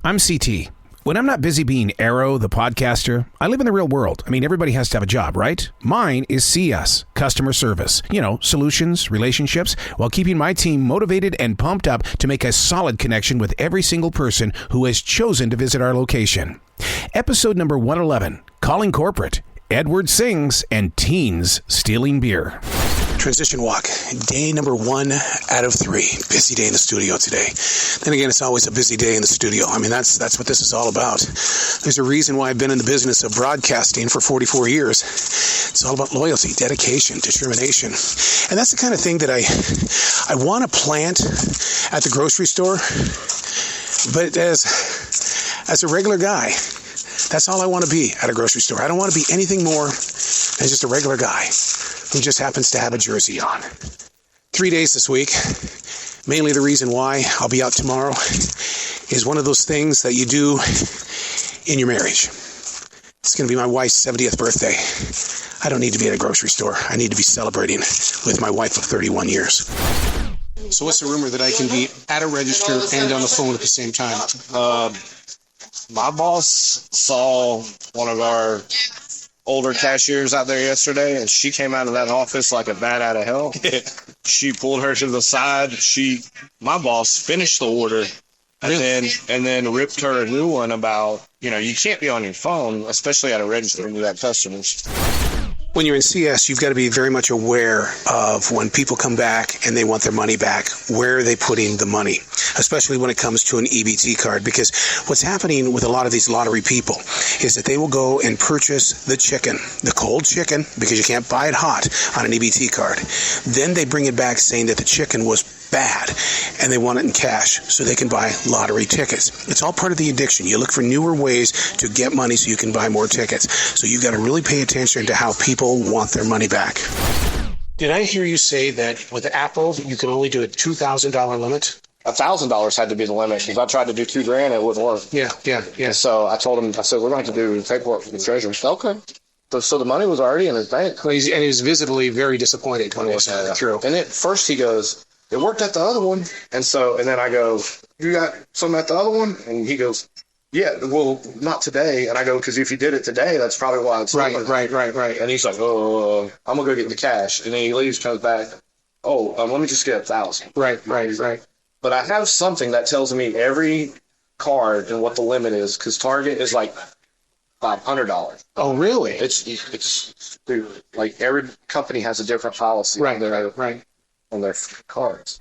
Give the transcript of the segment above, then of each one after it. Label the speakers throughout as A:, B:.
A: I'm CT. When I'm not busy being Arroe, the podcaster, I live in the real world. I mean, everybody has to have a job, right? Mine is CS, customer service. You know, solutions, relationships, while keeping my team motivated and pumped up to make a solid connection with every single person who has chosen to visit our location. Episode number 111, Calling Corporate, Edward Sings, and Teens Stealing Beer.
B: Transition walk, day number 1 out of 3. Busy day in the studio today. Then again, it's always a busy day in the studio. I mean, that's what this is all about. There's a reason why I've been in the business of broadcasting for 44 years. It's all about loyalty, dedication, determination. And that's the kind of thing that I want to plant at the grocery store. But as a regular guy, that's all I want to be at a grocery store. I don't want to be anything more than just a regular guy who just happens to have a jersey on. 3 days this week. Mainly the reason why I'll be out tomorrow is one of those things that you do in your marriage. It's going to be my wife's 70th birthday. I don't need to be at a grocery store. I need to be celebrating with my wife of 31 years. So what's the rumor that I can be at a register and on the phone at the same time?
C: My boss saw one of our older cashiers out there yesterday, and she came out of that office like a bat out of hell. She pulled her to the side. My boss finished the order and then ripped her a new one about, you can't be on your phone, especially at a register when you have customers.
B: When you're in CS, you've got to be very much aware of when people come back and they want their money back, where are they putting the money, especially when it comes to an EBT card, because what's happening with a lot of these lottery people is that they will go and purchase the chicken, the cold chicken, because you can't buy it hot on an EBT card. Then they bring it back saying that the chicken was bad and they want it in cash so they can buy lottery tickets. It's all part of the addiction. You look for newer ways to get money so you can buy more tickets. So you've got to really pay attention to how people want their money back. Did I hear you say that with Apple you can only do a $2,000 limit?
C: $1,000 had to be the limit because I tried to do $2,000, it wouldn't work.
B: Yeah.
C: So I told him, we're going to have to do paperwork for the treasurer. Okay. So the money was already in his bank.
B: And he was visibly very disappointed when it was through.
C: And at first he goes, it worked at the other one. And then I go, you got some at the other one? And he goes, yeah, well, not today. And I go, because if you did it today, that's probably why it's
B: right.
C: And he's like, I'm going to go get the cash. And then he leaves, comes back. Let me just get 1,000.
B: Right.
C: But I have something that tells me every card and what the limit is, because Target is like $500.
B: Oh, really?
C: It's like every company has a different policy.
B: Right.
C: On their cards.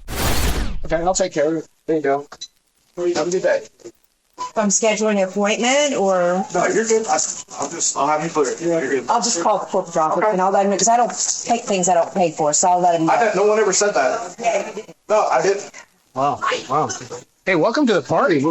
C: Okay, I'll take care of it. There you go. Have a good day.
D: I'm scheduling an appointment, or
C: No, you're good. I'll have you clear. You're good.
D: I'll just call the corporate office and I'll let them know, because I don't take things I don't pay for, so I'll let them know.
C: No one ever said that. No, I didn't.
B: Wow. Hey, welcome to the party.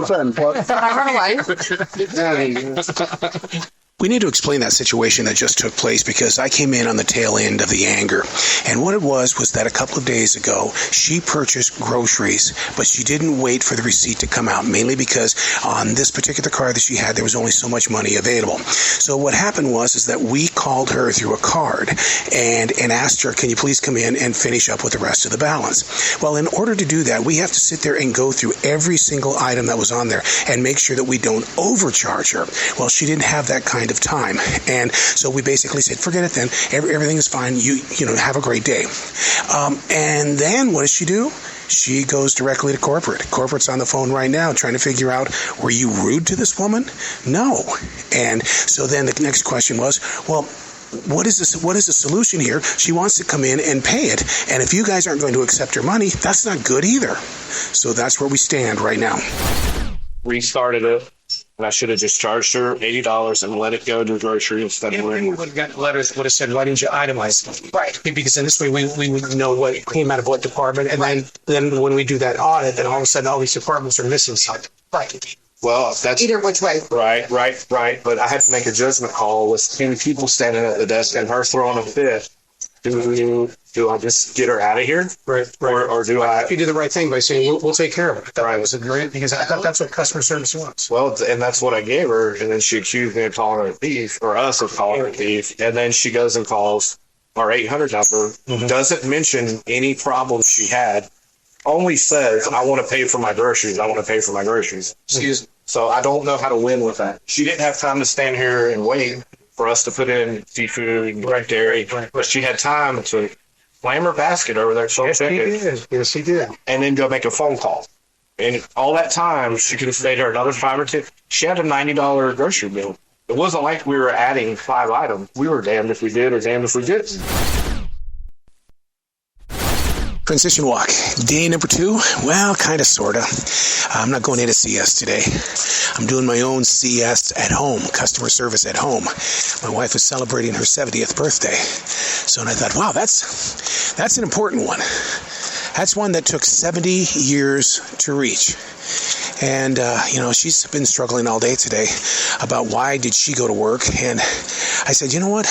B: We need to explain that situation that just took place, because I came in on the tail end of the anger. And what it was that a couple of days ago, she purchased groceries, but she didn't wait for the receipt to come out, mainly because on this particular card that she had, there was only so much money available. So what happened was that we called her through a card and asked her, can you please come in and finish up with the rest of the balance? Well, in order to do that, we have to sit there and go through every single item that was on there and make sure that we don't overcharge her. Well, she didn't have that kind of time, and so we basically said, forget it then, everything is fine, you have a great day. And then what does she do? She goes directly to corporate's on the phone right now trying to figure out, were you rude to this woman? No. And so then the next question was, well, what is the solution here? She wants to come in and pay it, and if you guys aren't going to accept her money, that's not good either. So that's where we stand right now.
C: Restarted it, and I should have just charged her $80 and let it go to grocery instead of
B: we would have gotten letters would have said, why didn't you itemize? Right. Because in this way we would know what came out of what department, and then when we do that audit, then all of a sudden all these departments are missing something. Right.
C: Well, that's
D: Either which way.
C: Right. But I had to make a judgment call with 10 people standing at the desk and her throwing a fit. Do I just get her out of here?
B: Right.
C: Or do I?
B: You do the right thing by saying, we'll take care of it. Right. Was great, because I thought that's what customer service wants.
C: Well, and that's what I gave her. And then she accused me of calling her a thief, or us of calling her a thief. And then she goes and calls our 800 number, doesn't mention any problems she had, only says, I want to pay for my groceries. Excuse me. So I don't know how to win with that. She didn't have time to stand here and wait for us to put in seafood, direct dairy, but she had time to slam her basket over there.
E: Yes, he did.
C: And then go make a phone call. And all that time, she could have stayed there another 5 or 10. She had a $90 grocery bill. It wasn't like we were adding 5 items. We were damned if we did or damned if we didn't.
B: Transition walk. Day number 2. Well, kind of, sort of. I'm not going into CS today. I'm doing my own CS at home, customer service at home. My wife was celebrating her 70th birthday. So and I thought, wow, that's an important one. That's one that took 70 years to reach. And, she's been struggling all day today about why did she go to work. And I said, you know what?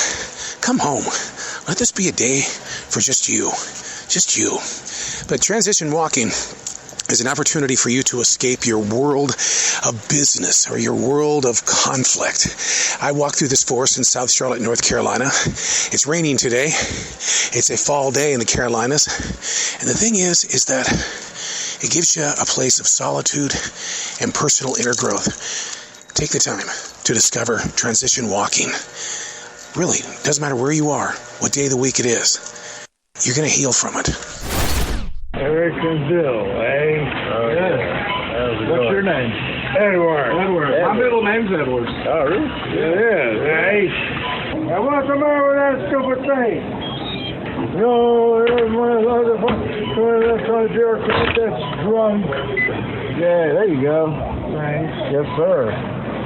B: Come home. Let this be a day for just you. Just you. But transition walking is an opportunity for you to escape your world of business or your world of conflict. I walk through this forest in South Charlotte, North Carolina. It's raining today. It's a fall day in the Carolinas. And the thing is that it gives you a place of solitude and personal inner growth. Take the time to discover transition walking. Really, it doesn't matter where you are, what day of the week it is. You're going to heal from it.
E: Eric and Bill, eh?
F: Oh, yeah.
E: What's your name? Edward.
C: My middle name's Edwards.
F: Oh, really?
E: Yeah. Now, what's the matter with that stupid thing? No, there's one of those that's on a jerk that's drunk.
F: Yeah, there you go.
E: Thanks.
F: Yes, sir.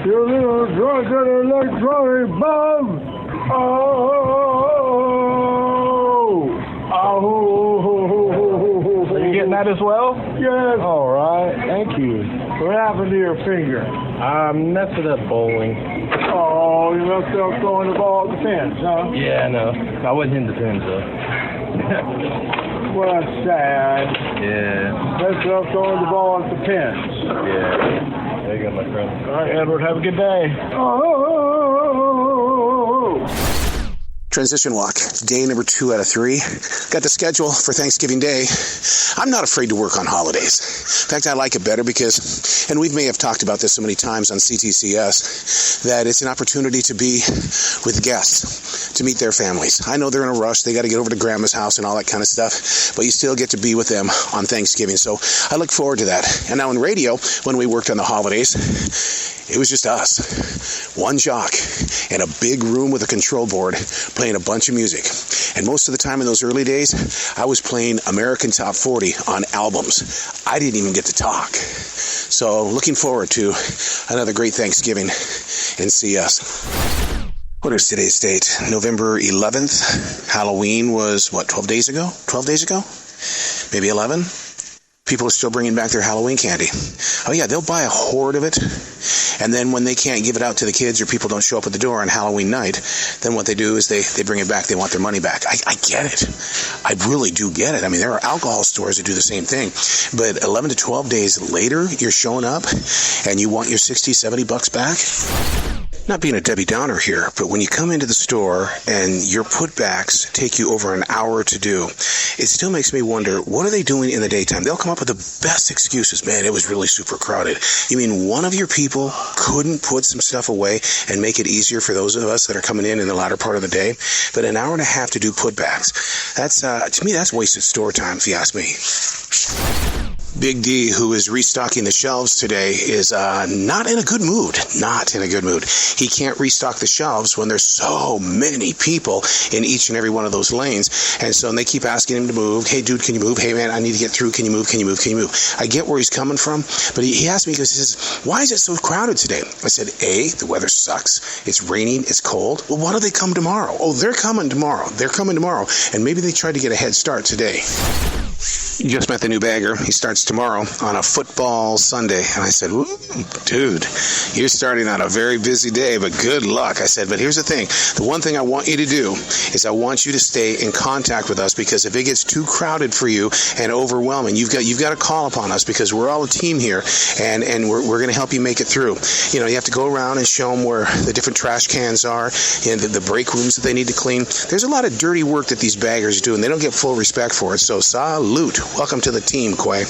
E: You little drunk at electronic bomb.
F: Are you getting that as well?
E: Yes.
F: All right. Thank you.
E: What happened to your finger?
F: I messed it up bowling.
E: Oh, you messed up throwing the ball at the fence, huh?
F: Yeah, no. I wasn't in the pins, though.
E: Well, that's sad.
F: Yeah.
E: Messed up throwing the ball at the fence.
F: Yeah. There you go, my friend. All right, Edward. Have a good day.
B: Transition walk, day number 2 out of 3. Got the schedule for Thanksgiving Day. I'm not afraid to work on holidays. In fact, I like it better because, and we may have talked about this so many times on C.T.C.S., that it's an opportunity to be with guests, to meet their families. I know they're in a rush. They got to get over to grandma's house and all that kind of stuff, but you still get to be with them on Thanksgiving. So I look forward to that. And now in radio, when we worked on the holidays, it was just us. One jock in a big room with a control board playing a bunch of music. And most of the time in those early days, I was playing American Top 40 on albums. I didn't even get to talk. So looking forward to another great Thanksgiving in CS. What is today's date? November 11th. Halloween was, 12 days ago? 12 days ago? Maybe 11? People are still bringing back their Halloween candy. Oh yeah, they'll buy a hoard of it, and then when they can't give it out to the kids or people don't show up at the door on Halloween night, then what they do is they bring it back. They want their money back. I get it. I really do get it. I mean, there are alcohol stores that do the same thing, but 11 to 12 days later, you're showing up and you want your $60, $70 back? Not being a Debbie Downer here, but when you come into the store and your putbacks take you over an hour to do, it still makes me wonder, what are they doing in the daytime? They'll come up with the best excuses. Man, it was really super crowded. You mean one of your people couldn't put some stuff away and make it easier for those of us that are coming in the latter part of the day? But an hour and a half to do putbacks. That's, to me, that's wasted store time, if you ask me. Big D, who is restocking the shelves today, is not in a good mood. Not in a good mood. He can't restock the shelves when there's so many people in each and every one of those lanes. And so they keep asking him to move. Hey, dude, can you move? Hey, man, I need to get through. Can you move? Can you move? Can you move? I get where he's coming from, but he asked me, he says, why is it so crowded today? I said, A, the weather sucks. It's raining. It's cold. Well, why don't they come tomorrow? Oh, they're coming tomorrow. They're coming tomorrow. And maybe they tried to get a head start today. You just met the new bagger. He starts tomorrow on a football Sunday. And I said, dude, you're starting on a very busy day, but good luck. I said, but here's the thing. The one thing I want you to do is I want you to stay in contact with us, because if it gets too crowded for you and overwhelming, you've got to call upon us, because we're all a team here, and we're going to help you make it through. You know, you have to go around and show them where the different trash cans are, and the break rooms that they need to clean. There's a lot of dirty work that these baggers do, and they don't get full respect for it. So salute. Welcome to the team, Quay.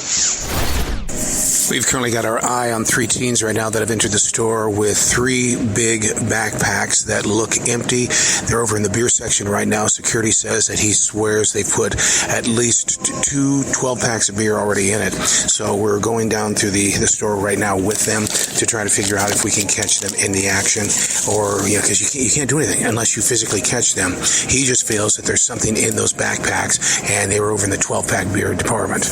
B: We've currently got our eye on 3 teens right now that have entered the store with 3 big backpacks that look empty. They're over in the beer section right now. Security says that he swears they put at least 2 12-packs of beer already in it. So we're going down through the store right now with them to try to figure out if we can catch them in the action, or, because you can't do anything unless you physically catch them. He just feels that there's something in those backpacks, and they were over in the 12-pack beer department.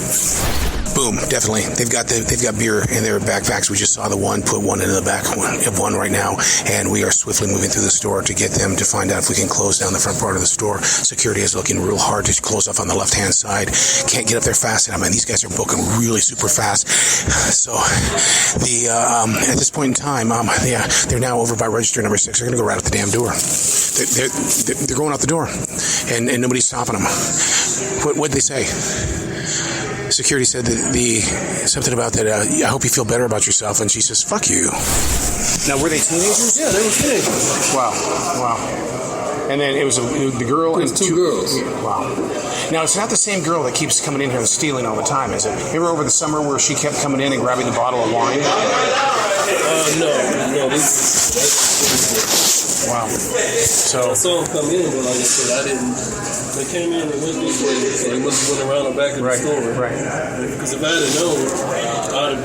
B: Boom, definitely. They've got beer in their backpacks. We just saw the one, put one into the back of one right now, and we are swiftly moving through the store to get them to find out if we can close down the front part of the store. Security is looking real hard to close off on the left-hand side. Can't get up there fast enough, man. These guys are booking really super fast. So at this point in time, they're now over by register number 6. They're going to go right out the damn door. They're going out the door, and nobody's stopping them. What'd they say? Security said that something about that, I hope you feel better about yourself, and she says, fuck you. Now, were they teenagers?
G: Yeah, they were teenagers.
B: Wow. And then it was the girl and
G: 2 girls.
B: Wow. Now, it's not the same girl that keeps coming in here and stealing all the time, is it? Remember over the summer where she kept coming in and grabbing the bottle of wine?
G: No.
B: Wow. So
G: I saw them come in, but like I said, they came in and went this way, so they must have went around the back of the store.
B: Right.
G: Because if I had known, I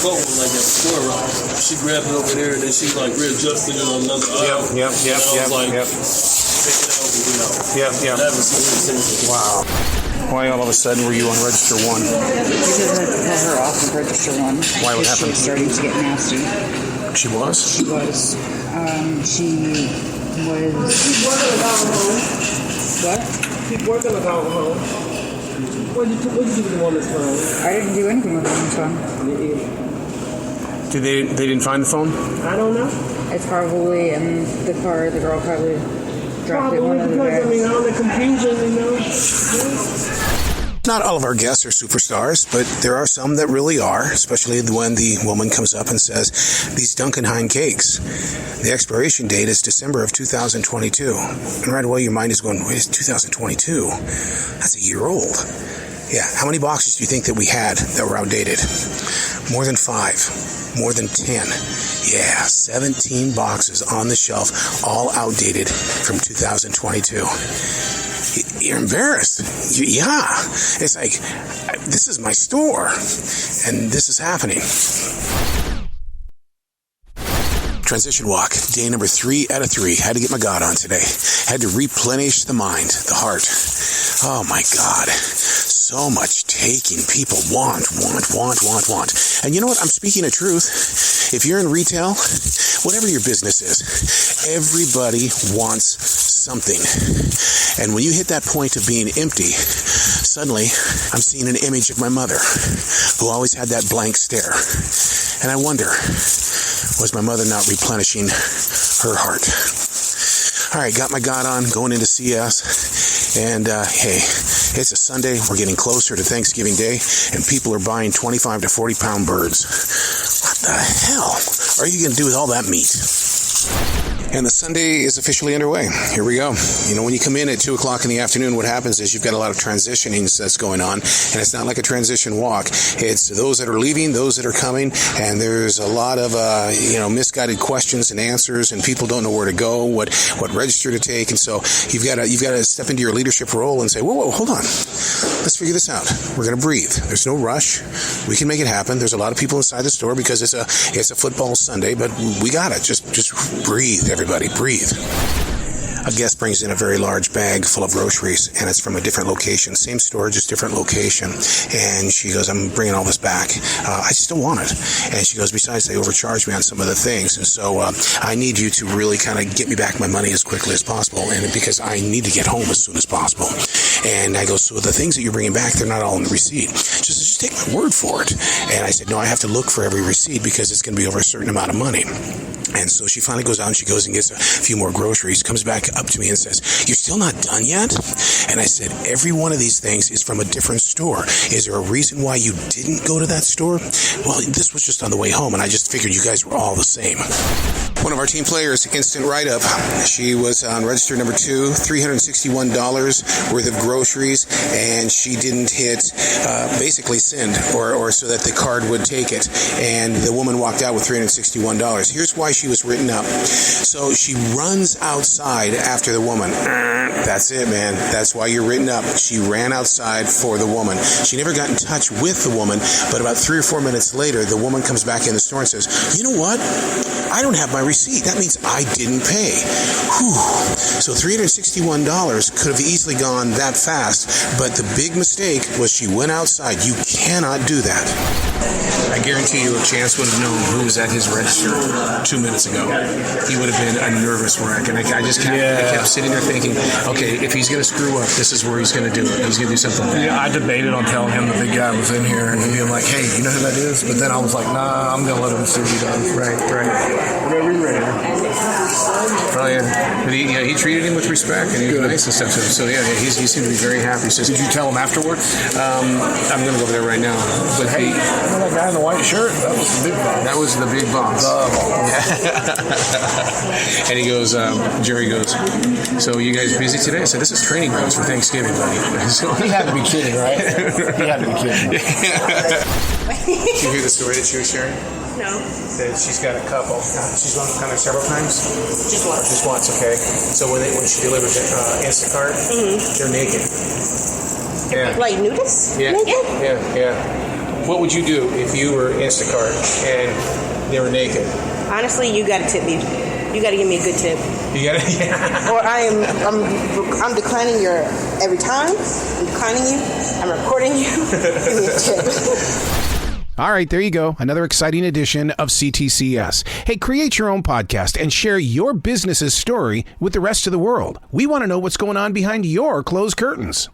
G: caught one like at the store. She grabbed it over there, and then she like readjusted it on another aisle.
B: Yep.
G: Take it out.
B: Wow. Why all of a sudden were you on register 1?
H: Because I had her off of register 1.
B: Why, what happened?
H: She was starting to get nasty.
B: She was?
H: She was. She was...
E: Keep working with alcohol.
H: What?
E: Keep working with alcohol. What did you do with the woman's phone?
H: I didn't do anything with the woman's phone.
B: They didn't find the phone?
E: I don't know.
H: It's probably in the car. The girl probably dropped it one of the
E: Probably because, all the confusion,
B: Not all of our guests are superstars, but there are some that really are, especially when the woman comes up and says, these Duncan Hine cakes, the expiration date is December of 2022. And right away your mind is going, wait, it's 2022? That's a year old. Yeah, how many boxes do you think that we had that were outdated? More than 5. More than 10. Yeah, 17 boxes on the shelf, all outdated from 2022. You're embarrassed. Yeah. It's like, this is my store, and this is happening. Transition walk, day number 3 out of 3. Had to get my God on today. Had to replenish the mind, the heart. Oh my God. So much taking. People want. And you know what? I'm speaking the truth. If you're in retail, whatever your business is, everybody wants something. And when you hit that point of being empty, suddenly I'm seeing an image of my mother, who always had that blank stare. And I wonder, was my mother not replenishing her heart? All right, got my God on, going into CS, and hey, it's a Sunday. We're getting closer to Thanksgiving Day, and people are buying 25 to 40-pound birds. What the hell are you going to do with all that meat? And the Sunday is officially underway. Here we go. You know, when you come in at 2 o'clock in the afternoon, what happens is you've got a lot of transitioning that's going on, and it's not like a transition walk. It's those that are leaving, those that are coming, and there's a lot of, misguided questions and answers, and people don't know where to go, what register to take, and so you've got to step into your leadership role and say, whoa, hold on. Let's figure this out. We're going to breathe. There's no rush. We can make it happen. There's a lot of people inside the store because it's a football Sunday, but we got it. Just breathe, everybody. Breathe. A guest brings in a very large bag full of groceries, and it's from a different location. Same store, just different location. And she goes, I'm bringing all this back. I still want it. And she goes, besides, they overcharged me on some of the things. And so I need you to really kind of get me back my money as quickly as possible, and because I need to get home as soon as possible. And I go, so the things that you're bringing back, they're not all in the receipt. She says, just take my word for it. And I said, no, I have to look for every receipt because it's going to be over a certain amount of money. And so she finally goes out and she goes and gets a few more groceries, comes back up to me and says, you're still not done yet? And I said, every one of these things is from a different store. Is there a reason why you didn't go to that store? Well, this was just on the way home, and I just figured you guys were all the same. One of our team players, instant write-up. She was on register number 2, $361 worth of groceries, and she didn't hit basically send or so that the card would take it. And the woman walked out with $361. Here's why she was written up. So she runs outside after the woman. That's it, man. That's why you're written up. She ran outside for the woman. She never got in touch with the woman, but about 3 or 4 minutes later, the woman comes back in the store and says, you know what? I don't have my receipt. That means I didn't pay. Whew. So $361 could have easily gone that fast, but the big mistake was she went outside. You cannot do that. I guarantee you, if Chance would have known who was at his register 2 minutes ago, he would have been a nervous wreck. And I just kept sitting there thinking, okay, if he's going to screw up, this is where he's going to do it. He's going to do something bad.
F: Yeah, I debated on telling him the big guy was in here and being like, hey, you know who that is? But then I was like, nah, I'm going to let him see what he does.
B: Right.
F: Whatever you're ready.
B: Probably, but he treated him with respect, and he was nice and stuff to him. So he seemed to be very happy. So,
F: did you tell him afterwards?
B: I'm going to go over there right now. But
F: hey, that guy in the white shirt? That was the big boss.
B: That was the big boss. And he goes, Jerry goes, so you guys busy today? I said, this is training grounds for Thanksgiving, buddy. So,
F: he had to be kidding, right? He had to be kidding.
B: Did you hear the story that she was sharing?
I: No.
B: That she's got a couple. She's gone there several times?
I: Just once.
B: Just once, okay. So when she delivers Instacart, they're naked. Yeah.
I: Like nudists?
B: Yeah.
I: Naked?
B: Yeah. What would you do if you were Instacart and they were naked?
I: Honestly, you gotta tip me. You gotta give me a good tip.
B: You gotta, yeah.
I: Or I'm declining your every time. I'm declining you. I'm recording you. Give me a tip.
A: All right, there you go. Another exciting edition of C.T.C.S. Hey, create your own podcast and share your business's story with the rest of the world. We want to know what's going on behind your closed curtains.